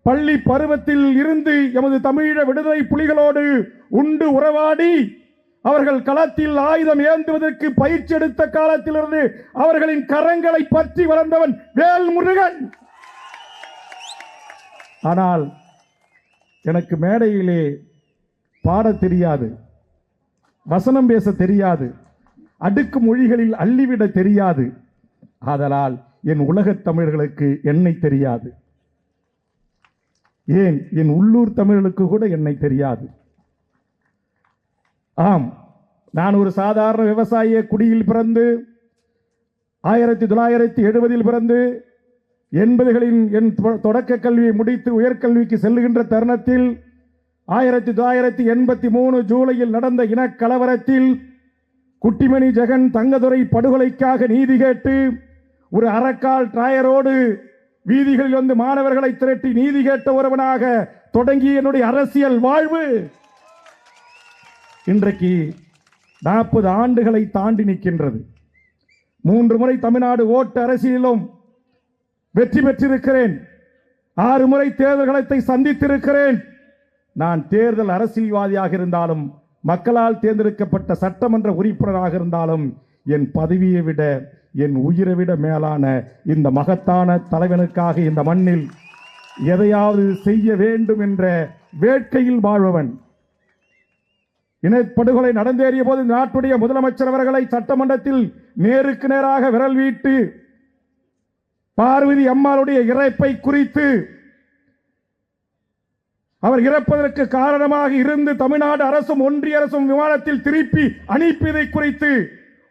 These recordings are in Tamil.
பள்ளி பருவத்தில் இருந்து எமது தமிழீழ விடுதலை புலிகளோடு உண்டு உறவாடி அவர்கள் களத்தில் ஆயுதம் ஏந்துவதற்கு பயிற்சி எடுத்த காலத்திலிருந்து அவர்களின் கரங்களை பற்றி வளர்ந்தவன் வேல்முருகன். ஆனால் எனக்கு மேடையிலே பாட தெரியாது, வசனம் பேச தெரியாது, அடுக்கு மொழிகளில் அள்ளிவிட தெரியாது. ஆதலால் என் உலகத் தமிழர்களுக்கு என்னை தெரியாது, ஏன் என் உள்ளூர் தமிழர்களுக்கு கூட என்னை தெரியாது. ஆம், நான் ஒரு சாதாரண விவசாய குடியில் பிறந்து 1970 பிறந்து 80களின் என் தொடக்க கல்வியை முடித்து உயர்கல்விக்கு செல்லுகின்ற தருணத்தில் 1983 ஜூலையில் நடந்த இனக்கலவரத்தில் குட்டிமணி ஜெகன் தங்கதுரை படுகொலைக்காக நீதி கேட்டு ஒரு அறக்கால் டயரோடு வீதிகளில் வந்து மாணவர்களை திரட்டி நீதி கேட்ட ஒருவனாக தொடங்கிய என்னுடைய அரசியல் வாழ்வு இன்றைக்கு 40 ஆண்டுகளை தாண்டி நிற்கின்றது. 3 முறை தமிழ்நாடு ஓட்டு அரசியலிலும் வெற்றி பெற்றிருக்கிறேன். 6 முறை தேர்தல் களத்தை சந்தித்திருக்கிறேன். நான் தேர்தல் அரசியல்வாதியாக இருந்தாலும் மக்களால் தேர்ந்தெடுக்கப்பட்ட சட்டமன்ற உறுப்பினராக இருந்தாலும் என் பதவியை விட என் உயிரை விட மேலான இந்த மகத்தான தலைவனுக்காக இந்த மண்ணில் எதையாவது செய்ய வேண்டும் என்ற வேட்கையில் வாழ்பவன். இனப்படுகொலை நடந்தேறிய போது நாட்டுடைய முதலமைச்சர் அவர்களை சட்டமன்றத்தில் நேருக்கு நேராக விரல் வீட்டு பார்வதி அம்மாளுடைய இறப்பை குறித்து அவர் இறப்பதற்கு காரணமாக இருந்து தமிழ்நாடு அரசும் ஒன்றிய அரசும் விமானத்தில் திருப்பி அனுப்பியதை குறித்து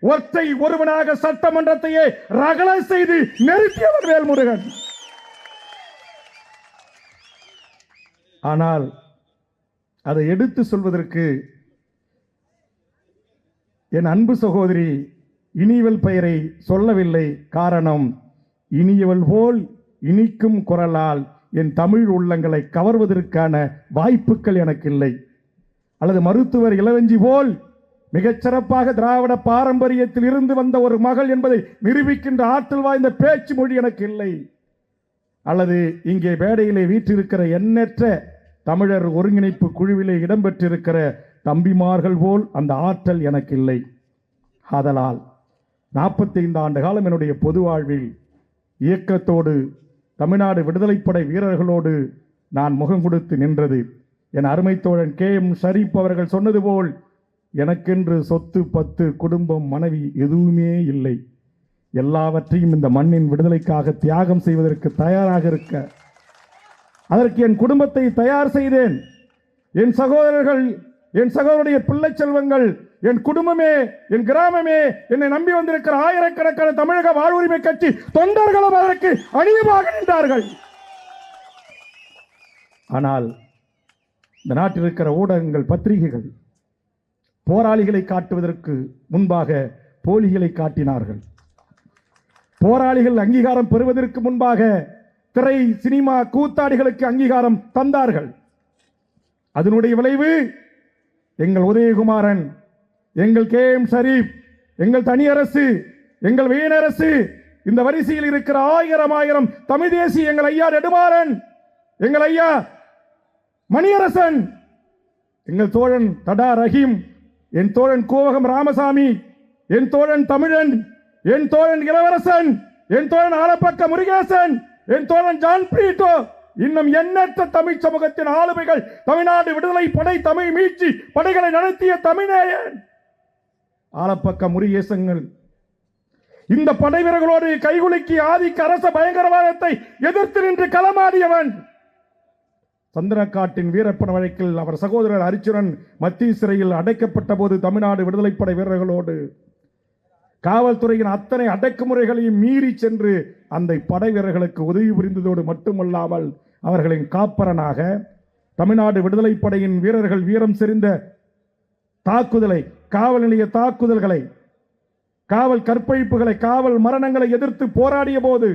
ஒற்றை ஒருவனாக சட்டமன்றத்தையே ரகலை செய்து நிறுத்தியவர் வேல்முருகன். ஆனால் அதை எடுத்து சொல்வதற்கு என் அன்பு சகோதரி இனியவள் பெயரை சொல்லவில்லை. காரணம், இனியவள் போல் இனிக்கும் குரலால் என் தமிழ் உள்ளங்களை கவர்வதற்கான வாய்ப்புகள் எனக்கு இல்லை. அல்லது மருத்துவர் இளவஞ்சி போல் மிகச்சிறப்பாக திராவிட பாரம்பரியத்தில் இருந்து வந்த ஒரு மகள் என்பதை நிரூபிக்கின்ற ஆற்றல் வாய்ந்த பேச்சு மொழி எனக்கு இல்லை. அல்லது இங்கே மேடையிலே வீற்றிருக்கிற எண்ணற்ற தமிழர் ஒருங்கிணைப்பு குழுவிலே இடம்பெற்றிருக்கிற தம்பிமார்கள் போல் அந்த ஆற்றல் எனக்கு இல்லை. ஆதலால் 45 ஆண்டு காலம் என்னுடைய பொது வாழ்வில் இயக்கத்தோடு தமிழ்நாடு விடுதலைப்படை வீரர்களோடு நான் முகம் கொடுத்து நின்றது. என் அருமை தோழன் KM ஷரீப் அவர்கள் சொன்னது போல் எனக்கென்று சொத்து பத்து குடும்பம் மனைவி எதுவுமே இல்லை. எல்லாவற்றையும் இந்த மண்ணின் விடுதலைக்காக தியாகம் செய்வதற்கு தயாராக இருக்க அதற்கு என் குடும்பத்தை தயார் செய்தேன். என் சகோதரர்கள், என் சகோதரருடைய பிள்ளை செல்வங்கள், என் குடும்பமே, என் கிராமமே, என்னை நம்பி வந்திருக்கிற ஆயிரக்கணக்கான தமிழக வாழ்வுரிமை கட்சி தொண்டர்களும் அதற்கு அணியமாக நின்றார்கள். ஆனால் இந்த நாட்டில் இருக்கிற ஊடகங்கள், பத்திரிகைகள் போராளிகளை காட்டுவதற்கு முன்பாக போலிகளை காட்டினார்கள். போராளிகள் அங்கீகாரம் பெறுவதற்கு முன்பாக திரை சினிமா கூத்தாடிகளுக்கு அங்கீகாரம் தந்தார்கள். அதனுடைய விளைவு எங்கள் உதயகுமாரன், எங்கள் KM ஷரீப், எங்கள் தனியரசு, எங்கள் வீணரசு, இந்த வரிசையில் இருக்கிற ஆயிரம் தமிழ் தேசி, எங்கள் ஐயா நெடுமாறன், எங்கள் ஐயா மணியரசன், எங்கள் தோழன் தடா ரஹீம், என் தோழன் கோவகம் ராமசாமி, என் தோழன் தமிழன், என் தோழன் இளவரசன், என் தோழன் ஆலப்பக்க முருகேசன், என் தோழன் ஜான் பிரீட்டோ, இன்னும் எண்ணற்ற தமிழ் சமூகத்தின் ஆளுமைகள், தமிழ்நாடு விடுதலை படை, தமிழ் மீட்சி படைகளை நடத்திய தமிழேயன் ஆலப்பக்க முருகேசங்கள் இந்த படை வீரர்களோடு கைகுலுக்கி ஆதிக்க அரச பயங்கரவாதத்தை எதிர்த்து நின்று களமாடியவன். சந்திரகாட்டின் வீரப்பன் வழக்கில் அவர் சகோதரர் அரிச்சுரன் மத்திய சிறையில் அடைக்கப்பட்ட போது தமிழ்நாடு விடுதலைப்படை வீரர்களோடு காவல்துறையின் அத்தனை அடக்குமுறைகளையும் மீறி சென்று அந்த படை வீரர்களுக்கு உதவி புரிந்ததோடு மட்டுமல்லாமல் அவர்களின் காப்பரனாக தமிழ்நாடு விடுதலைப்படையின் வீரர்கள் வீரம் செறிந்த தாக்குதலை, காவல் நிலைய தாக்குதல்களை, காவல் கற்பழிப்புகளை, காவல் மரணங்களை எதிர்த்து போராடிய போது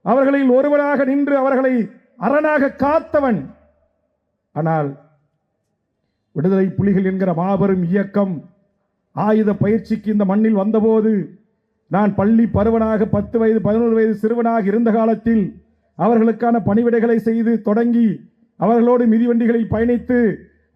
அவர்களில் ஒருவராக நின்று அவர்களை அரணாக காத்தவன். ஆனால் விடுதலை புலிகள் என்கிற மாபெரும் இயக்கம் ஆயுத பயிற்சிக்கு இந்த மண்ணில் வந்தபோது நான் பள்ளி பருவனாக 10 வயது 11 வயது சிறுவனாக இருந்த காலத்தில் அவர்களுக்கான பணிவிடைகளை செய்து தொடங்கி அவர்களோடு மிதிவண்டிகளில் பயணித்து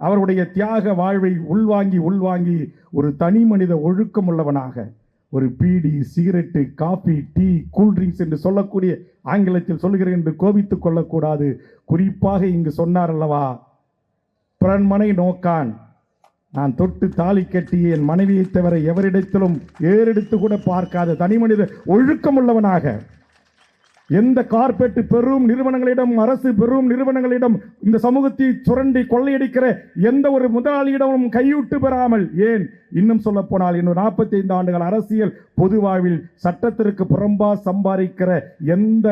அவருடைய தியாக வாழ்வை உள்வாங்கி ஒரு தனி மனித ஒழுக்கம் உள்ளவனாக ஒரு beedi, cigarette, coffee, tea, cool drinks என்று சொல்லக்கூடிய ஆங்கிலத்தில் சொல்லுகிறேன் என்று கோபித்துக் கொள்ளக்கூடாது. குறிப்பாக இங்கு சொன்னார் அல்லவா, பிறன்மனை நோக்கான், நான் தொட்டு தாலி கட்டிய என் மனைவியை தவிர எவரிடத்திலும் ஏறெடுத்து கூட பார்க்காத தனி மனித ஒழுக்கம் உள்ளவனாக, எந்த கார்பெட் பெரும் நிறுவனங்களிடம், அரசு பெரும் நிறுவனங்களிடம் இந்த சமூகத்தை சுரண்டி கொள்ளையடிக்கிற எந்த ஒரு முதலாளியிடமும் கையூட்டு பெறாமல், ஏன் இன்னும் சொல்ல போனால் இன்னும் 45 ஆண்டுகள் அரசியல் பொது வாழ்வில் சட்டத்திற்கு புறம்பா சம்பாதிக்கிற எந்த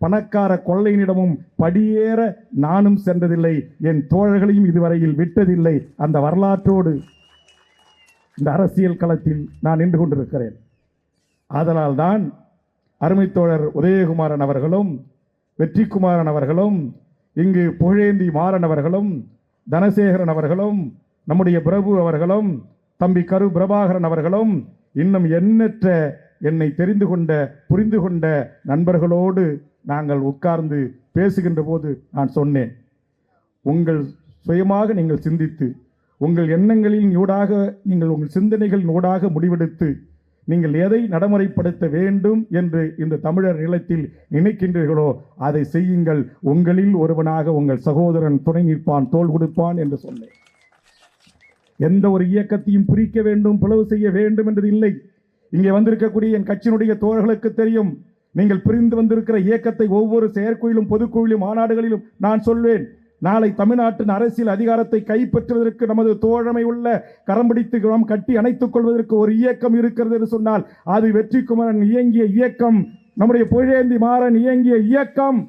பணக்கார கொள்ளையினிடமும் படியேற நானும் சென்றதில்லை, என் தோழர்களையும் இதுவரையில் விட்டதில்லை. அந்த வரலாற்றோடு இந்த அரசியல் களத்தில் நான் நின்று கொண்டிருக்கிறேன். ஆதலால் தான் அருமை தோழர் உதயகுமாரன் அவர்களும் வெற்றிக்குமாரன் அவர்களும் இங்கு புகழேந்தி மாறன் அவர்களும் தனசேகரன் அவர்களும் நம்முடைய பிரபு அவர்களும் தம்பி கரு பிரபாகரன் அவர்களும் இன்னும் எண்ணற்ற என்னை தெரிந்து கொண்ட புரிந்து கொண்ட நண்பர்களோடு நாங்கள் உட்கார்ந்து பேசுகின்ற போது நான் சொன்னேன், உங்கள் சுயமாக நீங்கள் சிந்தித்து உங்கள் எண்ணங்களின் ஊடாக நீங்கள் உங்கள் சிந்தனைகளின் ஊடாக முடிவெடுத்து நீங்கள் எதை நடைமுறைப்படுத்த வேண்டும் என்று இந்த தமிழர் நிலத்தில் நினைக்கின்றீர்களோ அதை செய்யுங்கள். உங்களில் ஒருவனாக உங்கள் சகோதரன் துணை நிற்பான், தோள் கொடுப்பான் என்று சொன்னேன். எந்த ஒரு இயக்கத்தையும் பிரிக்க வேண்டும், பிளவு செய்ய வேண்டும் என்றது இல்லை. இங்கே வந்திருக்கக்கூடிய என் கட்சியினுடைய தோழர்களுக்கு தெரியும், நீங்கள் பிரிந்து வந்திருக்கிற இயக்கத்தை ஒவ்வொரு செயற்குழுவிலும் பொதுக்குழுவிலும் மாநாடுகளிலும் நான் சொல்வேன், நாளை தமிழ்நாட்டின் அரசியல் அதிகாரத்தை கைப்பற்றுவதற்கு நமது தோழமை உள்ள கரம் பிடித்து நாம் கட்டி அணைத்துக் கொள்வதற்கு ஒரு இயக்கம் இருக்கிறது என்று சொன்னால் அது வெற்றிக்குமரன் இயங்கிய இயக்கம், நம்முடைய புகழேந்தி மாறன் இயங்கிய இயக்கம்,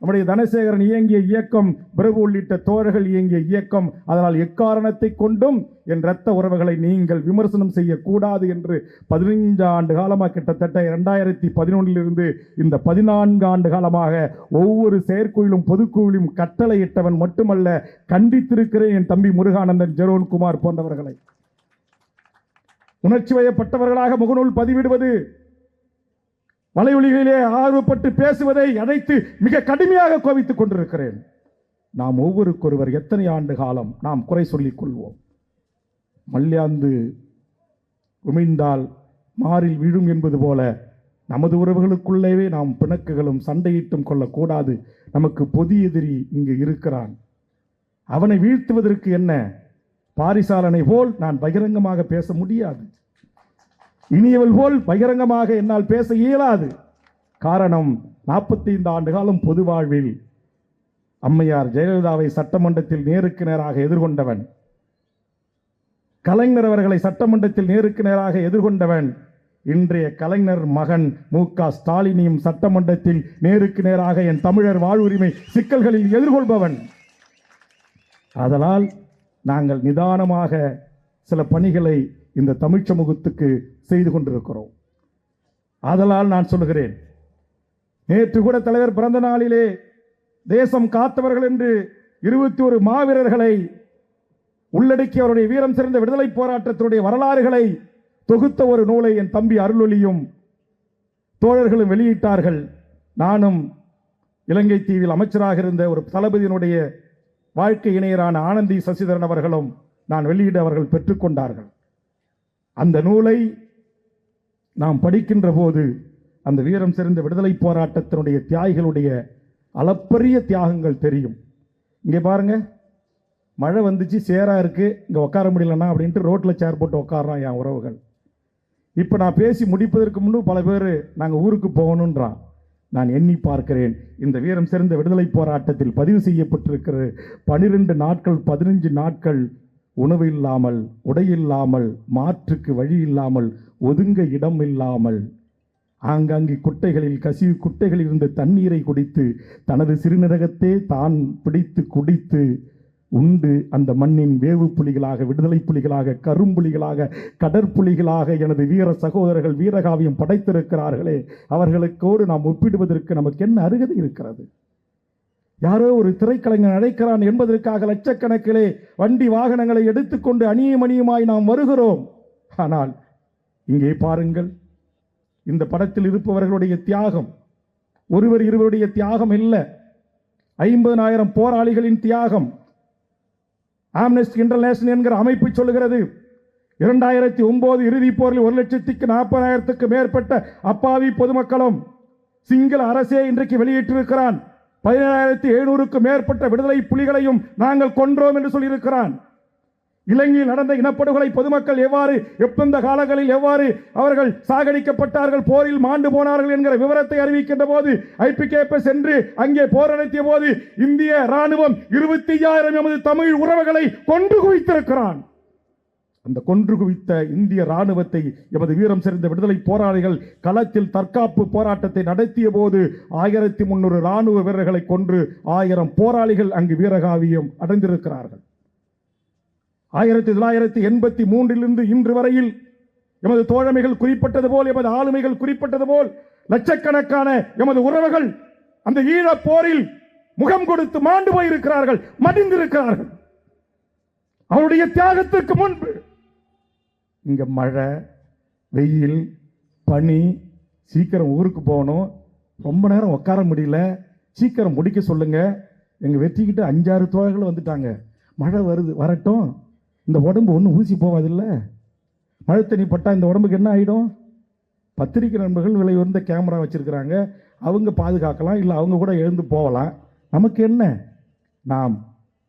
நம்முடைய தனசேகரன் இயங்கிய இயக்கம், பிரபு உள்ளிட்ட தோழர்கள் இயங்கிய இயக்கம். அதனால் எக்காரணத்தை கொண்டும் என் இரத்த உறவுகளை நீங்கள் விமர்சனம் செய்யக்கூடாது என்று 15 ஆண்டு காலமாக, கிட்டத்தட்ட 2011 இந்த 14 ஆண்டு காலமாக ஒவ்வொரு செயற்குழுவிலும் பொதுக்குழுவிலும் கட்டளையிட்டவன் மட்டுமல்ல, கண்டித்திருக்கிறேன் என் தம்பி முருகானந்தன், ஜெரோன்குமார் போன்றவர்களை. உணர்ச்சி வயப்பட்டவர்களாக முகநூல் பதிவிடுவது, வலையொலிகளிலே ஆர்வப்பட்டு பேசுவதை அழைத்து மிக கடுமையாக கோபித்துக் கொண்டிருக்கிறேன். நாம் ஒவ்வொருக்கொருவர் எத்தனை ஆண்டு காலம் நாம் குறை சொல்லிக் கொள்வோம். மல்யாந்து உமிழ்ந்தால் மாறில் விழும் என்பது போல நமது உறவுகளுக்குள்ளேயே நாம் பிணக்குகளும் சண்டையிட்டும் கொள்ளக்கூடாது. நமக்கு பொது எதிரி இங்கு இருக்கிறான். அவனை வீழ்த்துவதற்கு என்ன, பாரிசாலனை போல் நான் பகிரங்கமாக பேச முடியாது, இனியவள் போல் பகிரங்கமாக என்னால் பேச இயலாது. காரணம், 45 ஆண்டு காலம் பொது வாழ்வில் அம்மையார் ஜெயலலிதாவை சட்டமன்றத்தில் நேருக்கு நேராக எதிர்கொண்டவன், கலைஞர் அவர்களை சட்டமன்றத்தில் நேருக்கு நேராக எதிர்கொண்டவன், இன்றைய கலைஞர் மகன் மு.க. ஸ்டாலினையும் சட்டமன்றத்தில் நேருக்கு நேராக என் தமிழர் வாழ்வுரிமை சிக்கல்களில் எதிர்கொள்பவன். அதனால் நாங்கள் நிதானமாக சில பணிகளை இந்த தமிழ் சமூகத்துக்கு செய்து கொண்டிருக்கிறோம். ஆதலால் நான் சொல்லுகிறேன், நேற்று கூட தலைவர் பிறந்த நாளிலே தேசம் காத்தவர்கள் என்று 21 மாவீரர்களை உள்ளடக்கி அவருடைய வீரம் சிறந்த விடுதலை போராட்டத்தினுடைய வரலாறுகளை தொகுத்த ஒரு நூலை என் தம்பி அருளொலியும் தோழர்களும் வெளியிட்டார்கள். நானும் இலங்கை தீவில் அமைச்சராக இருந்த ஒரு தளபதியினுடைய வாழ்க்கை இணையரான ஆனந்தி சசிதரன் அவர்களும் நான் வெளியிட அவர்கள் பெற்றுக்கொண்டார்கள். அந்த நூலை நாம் படிக்கின்ற போது அந்த வீரம் சிறந்த விடுதலை போராட்டத்தினுடைய தியாகிகளுடைய அளப்பரிய தியாகங்கள் தெரியும். இங்கே பாருங்க, மழை வந்துச்சு, சேரா இருக்கு, இங்க உட்கார முடியலன்னா அப்படின்ட்டு ரோட்ல சேர் போட்டு உட்கார்றான் என் உறவுகள். இப்ப நான் பேசி முடிப்பதற்கு முன்பு பல பேர் நாங்க ஊருக்கு போகணுன்றான். நான் எண்ணி பார்க்கிறேன், இந்த வீரம் சிறந்த விடுதலை போராட்டத்தில் பதிவு செய்யப்பட்டிருக்கிற 12 நாட்கள் 15 நாட்கள் உணவு இல்லாமல், உடை இல்லாமல், மாற்றுக்கு வழி இல்லாமல், ஒதுங்க இடம் இல்லாமல், ஆங்காங்கே குட்டைகளில் கசிவு குட்டைகளில் இருந்த தண்ணீரை குடித்து தனது சிறுநீரகத்தே தான் பிடித்து குடித்து உண்டு அந்த மண்ணின் வேவு புலிகளாக, விடுதலை புலிகளாக, கரும்புலிகளாக, கடற்புலிகளாக எனது வீர சகோதரர்கள் வீரகாவியம் படைத்திருக்கிறார்களே, அவர்களுக்கோடு நாம் ஒப்பிடுவதற்கு நமக்கு என்ன அருகதை இருக்கிறது? யாரோ ஒரு திரைக்கலைஞன் அழைக்கிறான் என்பதற்காக லட்சக்கணக்கிலே வண்டி வாகனங்களை எடுத்துக்கொண்டு அணியும் அணியுமாய் நாம் வருகிறோம். ஆனால் இங்கே பாருங்கள், இந்த படத்தில் இருப்பவர்களுடைய தியாகம், ஒருவர் இருவருடைய தியாகம் இல்லை, 50,000 போராளிகளின் தியாகம். ஆம்னஸ்டி இன்டர்நேஷனல் என்கிற அமைப்பு சொல்லுகிறது, 2009 இறுதிப் போரில் 1,40,000க்கு மேற்பட்ட அப்பாவி பொதுமக்களும் சிங்கள அரசே இன்றைக்கு வெளியிட்டிருக்கிறான். 17,700க்கு மேற்பட்ட விடுதலை புலிகளையும் நாங்கள் கொன்றோம் என்று சொல்லியிருக்கிறான். இலங்கையில் நடந்த இனப்படுகொலை பொதுமக்கள் எவ்வாறு, எப்பந்த காலங்களில் எவ்வாறு அவர்கள் சாகடிக்கப்பட்டார்கள், போரில் மாண்டு போனார்கள் என்கிற விவரத்தை அறிவிக்கின்ற போது ஐபிகேபி சென்று அங்கே போர் நடத்திய போது இந்திய ராணுவம் 25,000 எமது தமிழ் உறவுகளை கொன்று குவித்திருக்கிறான். அந்த கொன்று குவித்த இந்திய ராணுவத்தை எமது வீரம் செறிந்த விடுதலை போராளிகள் களத்தில் தற்காப்பு போராட்டத்தை நடத்திய போது 1300 ராணுவ வீரர்களை கொன்று 1000 போராளிகள் அங்கு வீரகாவியம் அடைந்திருக்கிறார்கள். 1983 இன்று வரையில் எமது தோழமைகள் குறிப்பிட்டது போல், எமது ஆளுமைகள் குறிப்பிட்டது போல் லட்சக்கணக்கான எமது உறவுகள் அந்த ஈழப் போரில் முகம் கொடுத்து மாண்டு போயிருக்கிறார்கள், மடிந்திருக்கிறார்கள். அவருடைய தியாகத்திற்கு முன்பு இங்க மழை, வெயில், பனி, சீக்கிரம் ஊருக்கு போகணும், ரொம்ப நேரம் உட்கார முடியல, சீக்கிரம் முடிக்க சொல்லுங்க. எங்க வெற்றிக்கிட்ட 5-6 தோழர்கள் வந்துட்டாங்க. மழை வருது, வரட்டும், இந்த உடம்பு ஒன்றும் ஊசி போவாதில்லை. மழை தண்ணி பட்டா இந்த உடம்புக்கு என்ன ஆகிடும்? பத்திரிகை நண்பர்கள் விலை உயர்ந்த கேமரா வச்சிருக்கிறாங்க, அவங்க பாதுகாக்கலாம், இல்லை அவங்க கூட எழுந்து போகலாம். நமக்கு என்ன? நாம்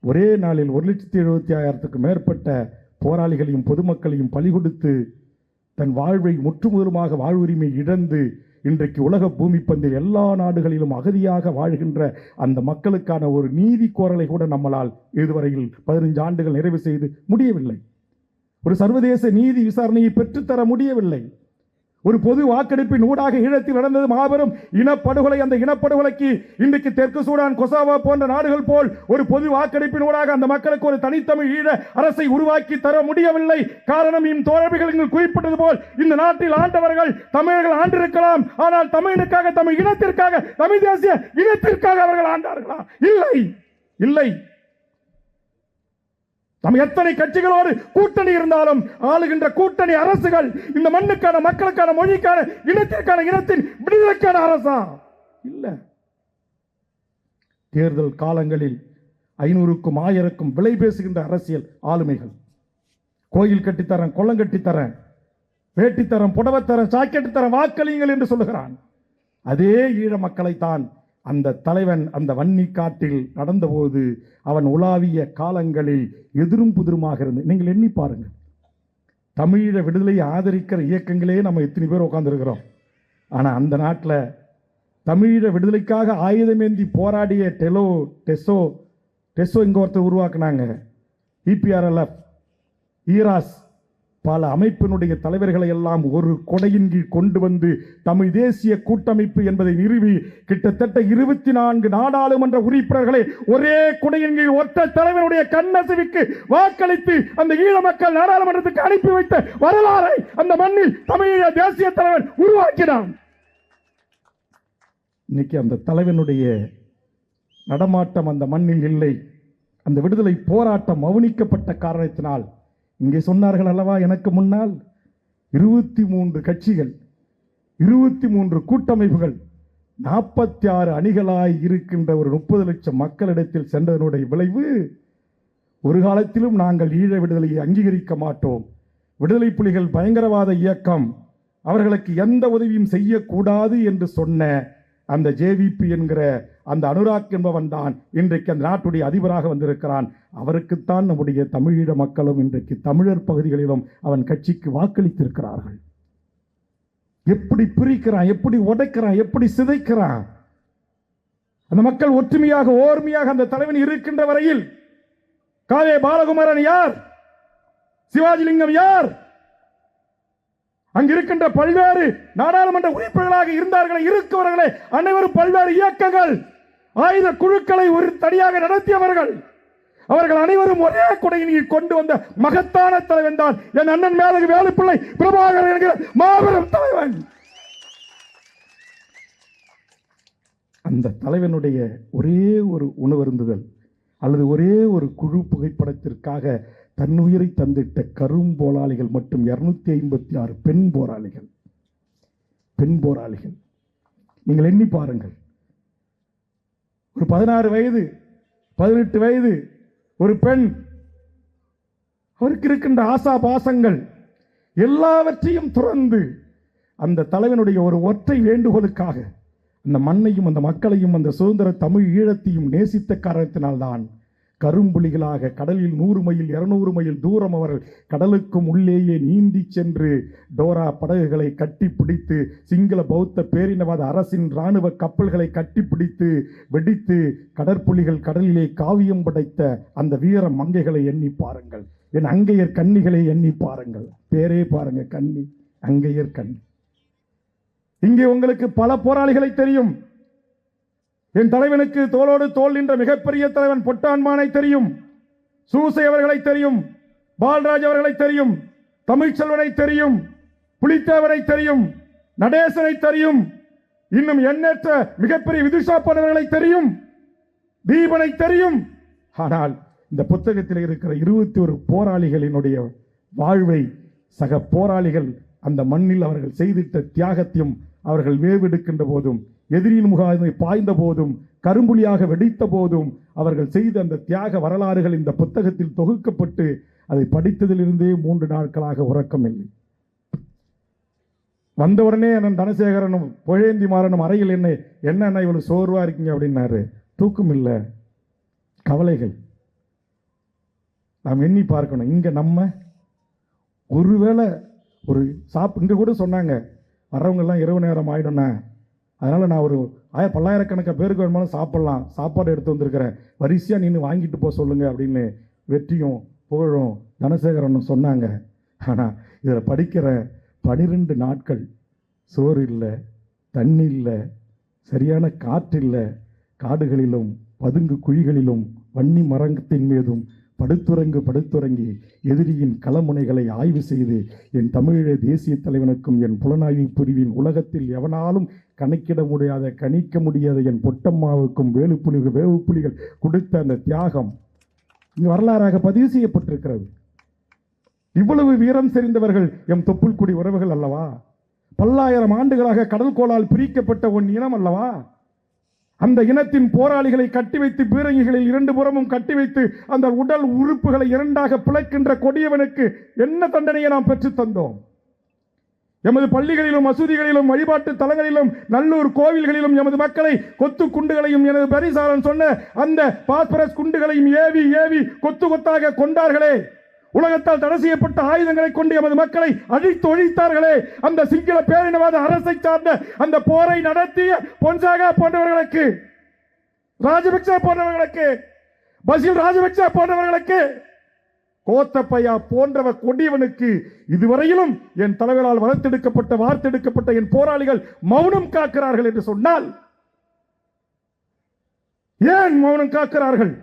ஒரே நாளில் 1,75,000க்கு மேற்பட்ட போராளிகளையும் பொதுமக்களையும் பலி கொடுத்து தன் வாழ்வை முற்றுமுதலுமாக வாழ்வுரிமை இழந்து இன்றைக்கு உலக பூமி பந்தில் எல்லா நாடுகளிலும் அகதியாக வாழ்கின்ற அந்த மக்களுக்கான ஒரு நீதி கோரலை கூட நம்மளால் இதுவரையில் 15 ஆண்டுகள் நிறைவு செய்து முடியவில்லை. ஒரு சர்வதேச நீதி விசாரணையை பெற்றுத்தர முடியவில்லை. ஒரு பொது வாக்கெடுப்பின் ஊடாக ஈழத்தில் நடந்தது மாபெரும் இனப்படுகொலை. அந்த இனப்படுகொலைக்கு இன்றைக்கு தெற்கு சூடான், கொசாவோ போன்ற நாடுகள் போல் ஒரு பொது வாக்கெடுப்பின் ஊடாக அந்த மக்களுக்கு ஒரு தனித்தமிழ் ஈழ அரசை உருவாக்கி தர முடியவில்லை. காரணம், இந்த தோழமைகள் குறிப்பிட்டது போல் இந்த நாட்டில் ஆண்டவர்கள் தமிழர்கள் ஆண்டிருக்கலாம், ஆனால் தமிழுக்காக, தமிழ் இனத்திற்காக, தமிழ் தேசிய இனத்திற்காக அவர்கள் ஆண்டார்களா? இல்லை, இல்லை. நம்ம எத்தனை கட்சிகளோடு கூட்டணி இருந்தாலும் ஆளுகின்ற கூட்டணி அரசுகள் இந்த மண்ணுக்கான, மக்களுக்கான, மொழிக்கான, இனத்திற்கான, இனத்தின் விடுதலைக்கான அரசா? இல்ல. தேர்தல் காலங்களில் 500க்கும் 1000க்கும் விலை பேசுகின்ற அரசியல் ஆளுமைகள், கோயில் கட்டித்தரேன், குளம் கட்டித்தரேன், வேட்டித்தரம், புடவத்தரம், சாக்கெட்டு தரம், வாக்களியுங்கள் என்று சொல்லுகிறான். அதே ஈழ மக்களைத்தான் அந்த தலைவன் அந்த வன்னி காட்டில் நடந்தபோது அவன் உலாவிய காலங்களில் எதிரும் புதிருமாக இருந்து, நீங்கள் எண்ணி பாருங்கள், தமிழீழ விடுதலையை ஆதரிக்கிற இயக்கங்களே நம்ம எத்தனை பேர் உட்கார்ந்துருக்கிறோம். ஆனால் அந்த நாட்டில் தமிழீழ விடுதலைக்காக ஆயுதமேந்தி போராடிய டெசோ இங்கே ஒருத்தர் உருவாக்குனாங்க, இபிஆர்எல்எஃப், ஈராஸ், பல அமைப்பினுடைய தலைவர்களை எல்லாம் ஒரு கொடையின் கீழ் கொண்டு வந்து தமிழ் தேசிய கூட்டமைப்பு என்பதை நிறுவி கிட்டத்தட்ட 24 நாடாளுமன்ற உறுப்பினர்களை ஒரே கொடையின் கீழ் ஒற்றை தலைவனுடைய கண்ணசைவுக்கு வாக்களித்து அந்த ஈழ மக்கள் நாடாளுமன்றத்துக்கு அனுப்பி வைத்த வரலாறை அந்த மண்ணில் தமிழீழ தேசிய தலைவன் உருவாக்கினான். இன்னைக்கு அந்த தலைவனுடைய நடமாட்டம் அந்த மண்ணில் இல்லை. அந்த விடுதலை போராட்டம் மௌனிக்கப்பட்ட காரணத்தினால், இங்கே சொன்னார்கள் அல்லவா, எனக்கு முன்னால் 23 கட்சிகள், 23 கூட்டமைப்புகள், 46 அணிகளாய் இருக்கின்ற ஒரு 30 லட்சம் மக்களிடத்தில் சென்றதனுடைய விளைவு, ஒரு காலத்திலும் நாங்கள் ஈழ விடுதலையை அங்கீகரிக்க மாட்டோம், விடுதலை புலிகள் பயங்கரவாத இயக்கம், அவர்களுக்கு எந்த உதவியும் செய்யக்கூடாது என்று சொன்ன அந்த ஜேவிபி என்கிற அந்த அனுராக் என்பவன் தான் இன்றைக்கு அந்த நாட்டுடைய அதிபராக வந்திருக்கிறான். அவருக்குத்தான் நம்முடைய தமிழீழ மக்களும் இன்றைக்கு தமிழர் பகுதிகளிலும் அவன் கட்சிக்கு வாக்களித்திருக்கிறார்கள். எப்படி பிரிக்கிறான், எப்படி உடைக்கிறான், எப்படி சிதைக்கிறான். அந்த மக்கள் ஒற்றுமையாக, ஓர்மையாக அந்த தலைவன் இருக்கின்ற வரையில் காவே பாலகுமாரன் யார், சிவாஜிலிங்கம் யார், அங்கிருக்கின்ற பல்வேறு நாடாளுமன்ற உறுப்பினர்களாக இருந்தார்களே, இருக்கவர்களே அனைவரும் பல்வேறு இயக்கங்கள், ஆயுத குழுக்களை ஒரு தனியாக நடத்தியவர்கள், அவர்கள் அனைவரும் ஒரே கொடையில் கொண்டு வந்த மகத்தான தலைவன் தான் என் அண்ணன் மேலகு வேலுப்பிள்ளை பிரபாகரன் என்கிற மாபெரும் தலைவன். அந்த தலைவனுடைய ஒரே ஒரு உணவருந்துதல் அல்லது ஒரே ஒரு குழு புகைப்படத்திற்காக தன்னுயிரை தந்திட்ட கரும்போராளிகள் மட்டும் 256 பெண் போராளிகள். நீங்கள் எண்ணி பாருங்கள், ஒரு 16 வயது 18 வயது ஒரு பெண், அவருக்கு இருக்கின்ற ஆசா பாசங்கள் எல்லாவற்றையும் துறந்து அந்த தலைவனுடைய ஒரு ஒற்றை வேண்டுகோளுக்காக அந்த மண்ணையும் அந்த மக்களையும் அந்த சுதந்திர தமிழ் ஈழத்தையும் நேசித்த காரணத்தினால்தான் கரும்புலிகளாக கடலில் 100 மைல் 200 மைல் தூரம் அவர்கள் கடலுக்கும் உள்ளேயே நீந்தி சென்று டோரா படகுகளை கட்டிப்பிடித்து சிங்கள பௌத்த பேரினவாத அரசின் இராணுவ கப்பல்களை கட்டிப்பிடித்து வெடித்து கடற்புலிகள் கடலிலே காவியம் படைத்த அந்த வீர மங்கைகளை எண்ணி பாருங்கள். என் அங்கையர் கன்னிகளை எண்ணி பாருங்கள். பேரே பாருங்க, கன்னி, அங்கையர் கன்னி. இங்கே உங்களுக்கு பல போராளிகளை தெரியும். என் தலைவனுக்கு தோளோடு தோள் நின்ற மிகப்பெரிய தலைவன் பொட்டான்மானை தெரியும், சூசை அவர்களை தெரியும், பால்ராஜ் அவர்களை தெரியும், தமிழ்ச்செல்வனை தெரியும், புலித்தேவரை தெரியும், நடேசனை தெரியும், இன்னும் எண்ணற்ற மிகப்பெரிய விதுஷாப்பனவர்களை தெரியும், தீபனை தெரியும். ஆனால் இந்த புத்தகத்தில் இருக்கிற 21 போராளிகளினுடைய வாழ்வை சக போராளிகள் அந்த மண்ணில் அவர்கள் செய்திட்ட தியாகத்தையும் அவர்கள் வேவெடுக்கின்ற போதும் எதிரியின் முகாமை பாய்ந்த போதும் கரும்புலியாக வெடித்த போதும் அவர்கள் செய்த அந்த தியாக வரலாறுகள் இந்த புத்தகத்தில் தொகுக்கப்பட்டு அதை படித்ததிலிருந்தே 3 நாட்களாக உறக்கமில்லை. வந்தவுடனே அண்ணன் தனசேகரனும் புகழேந்தி மாறனும் அறையில் என்ன இவ்வளவு சோர்வா இருக்கீங்க அப்படின்னாரு. தூக்கம் இல்லை, கவலைகள். நாம் எண்ணி பார்க்கணும். இங்க நம்ம ஒருவேளை ஒரு இங்க கூட சொன்னாங்க, வர்றவங்க எல்லாம் இரவு நேரம் ஆயிடும்னா, அதனால நான் ஒரு பல்லாயிரக்கணக்கான பேருக்கு வேணுமாலும் சாப்பிடலாம், சாப்பாடு எடுத்து வந்திருக்கிறேன், வரிசையா நின்று வாங்கிட்டு போக சொல்லுங்க அப்படின்னு வெற்றியும் புகழும் தனசேகரனும் சொன்னாங்க. ஆனா இதில் படிக்கிற 12 நாட்கள் சோறு இல்லை, தண்ணி இல்லை, சரியான காற்று இல்லை, காடுகளிலும் பதுங்கு குழிகளிலும் வன்னி மரத்தின் மீதும் படுத்துறங்கி எதிரியின் களமுனைகளை ஆய்வு செய்து என் தமிழீழ தேசிய தலைவனுக்கும் என் புலனாய்வு பிரிவின் உலகத்தில் எவனாலும் கணிக்க முடியாத என் பொட்டம்மாவுக்கும் வேவுப்புலிகள் கொடுத்த அந்த தியாகம் இங்கு வரலாறாக பதிவு செய்யப்பட்டிருக்கிறது. இவ்வளவு வீரம் செறிந்தவர்கள் எம் தொப்புள்குடி உறவுகள் அல்லவா? பல்லாயிரம் ஆண்டுகளாக கடல் கோளால் பிரிக்கப்பட்ட ஒன் இனம் அல்லவா? அந்த இனத்தின் போராளிகளை கட்டி வைத்து பீரங்கிகளில் 2 புறமும் கட்டி வைத்து அந்த உடல் உறுப்புகளை 2ஆக பிளக்கின்ற கொடியவனுக்கு என்ன தண்டனையை நாம் பெற்று தந்தோம்? எமது பள்ளிகளிலும் மசூதிகளிலும் வழிபாட்டு தலங்களிலும் நல்லூர் கோவில்களிலும் எமது மக்களை கொத்து குண்டுகளையும் எனது பரிசாரன் சொன்ன அந்த பாஸ்பரஸ் குண்டுகளையும் ஏவி ஏவி கொத்து கொத்தாக கொண்டார்களே. உலகத்தால் தடை செய்யப்பட்ட ஆயுதங்களை கொண்டு எமது மக்களை அழித்து ஒழித்தார்களே. அந்த சிங்கள பேரினவாத அரசை சார்ந்த அந்த போரை நடத்திய பொன்சாகா போன்றவர்களுக்கு, ராஜபக்சே போன்றவர்களுக்கு, பசில் ராஜபக்சே போன்றவர்களுக்கு, கோத்தப்பையா போன்றவர் கொடியவனுக்கு இதுவரையிலும் என் தலைவரால் வார்த்தெடுக்கப்பட்ட என் போராளிகள் மௌனம் காக்கிறார்கள் என்று சொன்னால் ஏன் மௌனம் காக்கிறார்கள்?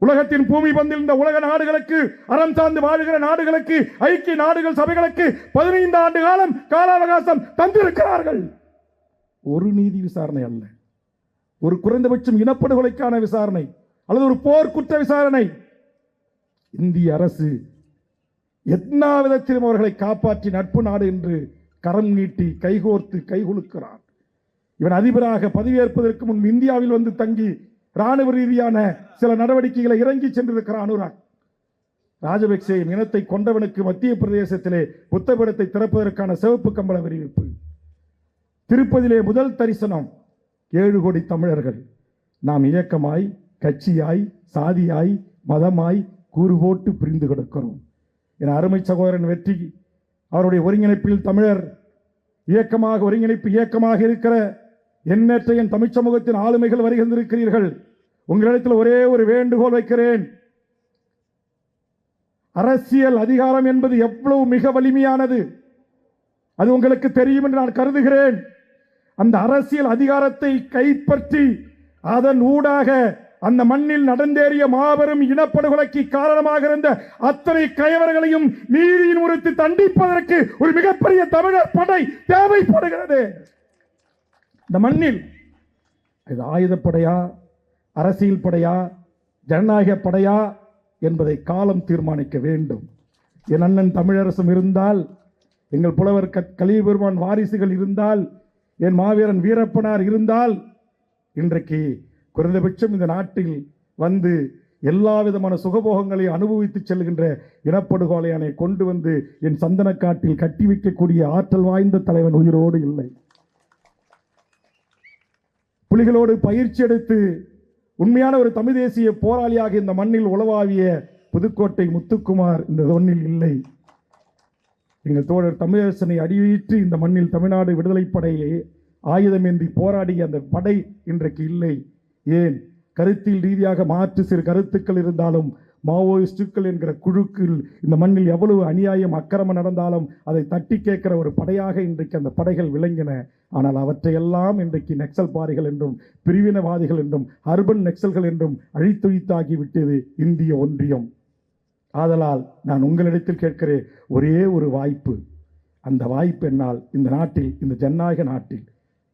உலகத்தின் பூமி பந்தில் இந்த உலக நாடுகளுக்கு, அறம் சார்ந்து வாழுகிற நாடுகளுக்கு, ஐக்கிய நாடுகள் சபைகளுக்கு 15 ஆண்டு காலம் கால அவகாசம் தந்திருக்கிறார்கள். ஒரு நீதி விசாரணை அல்ல, ஒரு குறைந்தபட்சம் இனப்படுகொலைக்கான விசாரணை அல்லது ஒரு போர் குற்ற விசாரணை. இந்திய அரசு எல்லா விதத்திலும் அவர்களை காப்பாற்றி நட்பு நாடு என்று கரம் நீட்டி கைகோர்த்து கைகுலுக்கிறார். இவன் அதிபராக பதவியேற்பதற்கு முன் இந்தியாவில் வந்து தங்கி ராணுவ ரீதியான சில நடவடிக்கைகளை இறங்கி சென்றிருக்கிறார் அனுராக். ராஜபக்சே இனத்தை கொண்டவனுக்கு மத்திய பிரதேசத்திலே புத்தபிடத்தை திறப்பதற்கான சிவப்பு கம்பள அறிவிப்பு. திருப்பதியிலே முதல் தரிசனம் 7 கோடி தமிழர்கள். நாம் இயக்கமாய், கட்சியாய், சாதியாய், மதமாய் கூறு போட்டு பிரிந்து கிடக்கிறோம். என அருமை சகோதரன் வெற்றி அவருடைய ஒருங்கிணைப்பில் தமிழர் ஒருங்கிணைப்பு இயக்கமாக இருக்கிற எண்ணற்ற என் தமிழ் சமூகத்தின் ஆளுமைகள் வருகின்றிருக்கிறீர்கள். உங்களிடத்தில் ஒரே ஒரு வேண்டுகோள் வைக்கிறேன். அரசியல் அதிகாரம் என்பது எவ்வளவு மிக வலிமையானது அது உங்களுக்கு தெரியும் என்று நான் கருதுகிறேன். அந்த அரசியல் அதிகாரத்தை கைப்பற்றி அதன் ஊடாக அந்த மண்ணில் நடந்தேறிய மாபெரும் இனப்படுகொலைக்கு காரணமாக இருந்த அத்தனை கயவர்களையும் நீதியின் முறைத்து தண்டிப்பதற்கு ஒரு மிகப்பெரிய தமிழர் படை தேவைப்படுகிறது. இந்த மண்ணில் இது ஆயுதப்படையா, அரசியல் படையா, ஜனநாயக படையா என்பதை காலம் தீர்மானிக்க வேண்டும். என் அண்ணன் தமிழரசும் இருந்தால், எங்கள் புலவர் கலீல் பெருமான் வாரிசுகள் இருந்தால், என் மாவீரன் வீரப்பனார் இருந்தால், இன்றைக்கு குறைந்தபட்சம் இந்த நாட்டில் வந்து எல்லா விதமான சுகபோகங்களையும் அனுபவித்து செல்கின்ற இனப்படுகொலையானை கொண்டு வந்து என் சந்தனக்காட்டில் கட்டி வைக்கக்கூடிய ஆற்றல் வாய்ந்த தலைவன் உயிரோடு இல்லை. புலிகளோடு பயிற்சி எடுத்து உண்மையான ஒரு தமிழ் தேசிய போராளியாக இந்த மண்ணில் உளவாவிய புதுக்கோட்டை முத்துக்குமார் இந்த மண்ணில் இல்லை. எங்கள் தோழர் தமிழரசனை அடியேற்றி இந்த மண்ணில் தமிழ்நாடு விடுதலைப்படையை ஆயுதமேந்தி போராடிய அந்த படை இன்றைக்கு இல்லை. ஏன்? கருத்தியல் ரீதியாக மாற்று சிறு கருத்துக்கள் இருந்தாலும் மாவோயிஸ்டுக்கள் என்கிற குழுக்கள் இந்த மண்ணில் எவ்வளவு அநியாயம் அக்கிரமம் நடந்தாலும் அதை தட்டி கேட்கிற ஒரு படையாக இன்றைக்கு அந்த படைகள் விளங்கின. ஆனால் அவற்றையெல்லாம் இன்றைக்கு நக்சல் பாரிகள் என்றும் பிரிவினவாதிகள் என்றும் அர்பன் நக்சல்கள் என்றும் அழித்தொழித்தாகிவிட்டது இந்திய ஒன்றியம். ஆதலால் நான் உங்களிடத்தில் கேட்கிறேன், ஒரே ஒரு வாய்ப்பு. அந்த வாய்ப்பு என்னால் இந்த நாட்டில், இந்த ஜனநாயக நாட்டில்